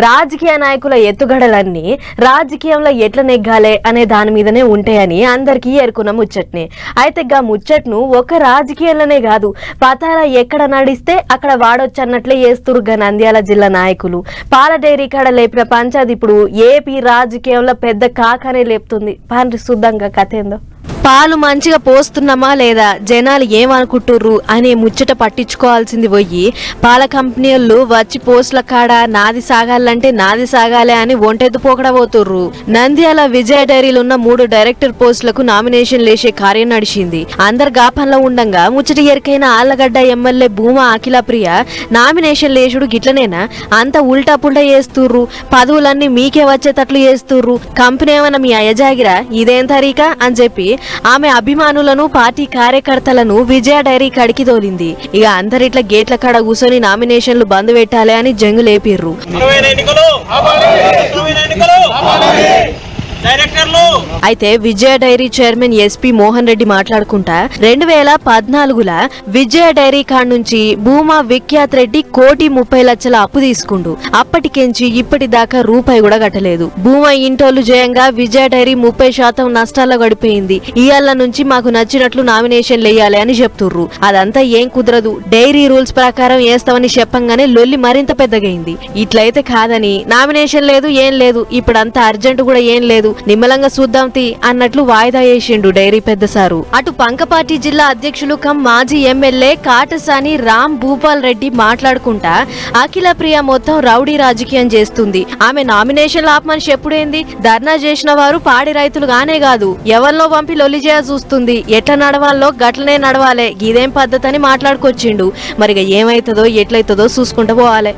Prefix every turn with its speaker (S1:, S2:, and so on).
S1: రాజకీయ నాయకుల ఎత్తుగడలన్నీ రాజకీయంలో ఎట్లా నెగ్గాలే అనే దాని మీదనే ఉంటాయని అందరికీ ఎరుకున్న ముచ్చట్నే. అయితే గా ముచ్చట్ను ఒక రాజకీయంలోనే కాదు, పతాల ఎక్కడ నడిస్తే అక్కడ వాడొచ్చన్నట్లే చేస్తురు గా నంద్యాల జిల్లా నాయకులు. పాల డైరీ కాడ లేపిన పంచాది ఇప్పుడు ఏపీ రాజకీయంలో పెద్ద కాకనే లేపుతుంది. పాండ్రి శుద్ధంగా కథ ఏందో. పాలు మంచిగా పోస్తున్నామా లేదా, జనాలు ఏమనుకుంటుర్రు అనే ముచ్చట పట్టించుకోవాల్సింది పోయి పాల కంపెనీలు వచ్చి పోస్టుల కాడ నాది సాగాలంటే నాది సాగాలే అని ఒంటెద్దు పోకడబోతుర్రు. నంద్యాల విజయ డైరీలున్న 3 డైరెక్టర్ పోస్టులకు నామినేషన్ లేసే కార్యం నడిచింది. అందరు గాపంలో ఉండంగా ముచ్చట ఎరికైన ఆళ్లగడ్డ ఎమ్మెల్యే భూమా అఖిలప్రియ నామినేషన్ లేచుడు గిట్లనేనా, అంత ఉల్టా పుల్టా చేస్తుర్రు, పదవులన్నీ మీకే వచ్చేటట్లు చేస్తుర్రు, కంపెనీ ఏమన్నా మీ అయ్యజాగిరా, ఇదేం తరీకా అని చెప్పి ఆమె అభిమానులను పార్టీ కార్యకర్తలను విజయ డైరీ కడికి తోలింది. ఇక అందరిట్లా గేట్ల కాడ కూర్చొని నామినేషన్లు బంద్ పెట్టాలి అని జంగు లేపిర్రు. అయితే Vijaya dairy chairman SP Mohan Reddy మాట్లాడుకుంటా 2014ల విజయ డైరీ కాడ నుంచి భూమా విఖ్యాత్ రెడ్డి 1,30,00,000 అప్పు తీసుకుండు. అప్పటికెంచి ఇప్పటిదాకా రూపాయి కూడా కట్టలేదు. భూమా ఇంటోళ్లు జయంగా విజయ డైరీ 30% నష్టాల్లో గడిపోయింది. ఇయాల నుంచి మాకు నచ్చినట్లు నామినేషన్లు వేయాలి అని చెప్తుర్రు. అదంతా ఏం కుదరదు, డైరీ రూల్స్ ప్రకారం వేస్తామని చెప్పంగానే లొల్లి మరింత పెద్దగైంది. ఇట్లయితే కాదని నామినేషన్ లేదు, ఏం లేదు, ఇప్పుడంతా అర్జెంట్ కూడా ఏం లేదు, నిమ్మలంగా చూద్దాం తీ అన్నట్లు వాయిదా వేసిండు డైరీ పెద్ద సారు. అటు పంకపాటి జిల్లా అధ్యక్షులు కమ్ మాజీ ఎమ్మెల్యే కాటసాని రామ్ భూపాల్ రెడ్డి మాట్లాడుకుంటా అఖిల ప్రియ మొత్తం రౌడీ రాజకీయం చేస్తుంది. ఆమె నామినేషన్ ఆపమని చెప్పుడేంది, ధర్నా చేసిన వారు పాడి రైతులు గానే కాదు, ఎవరిలో పంపి లొల్లి చేయ చూస్తుంది, ఎట్లా నడవాలో గట్లనే నడవాలే, ఇదేం పద్ధతి అని మాట్లాడుకొచ్చిండు. మరిగా ఏమైతుందో ఎట్లయితుందో చూసుకుంటూ పోవాలి.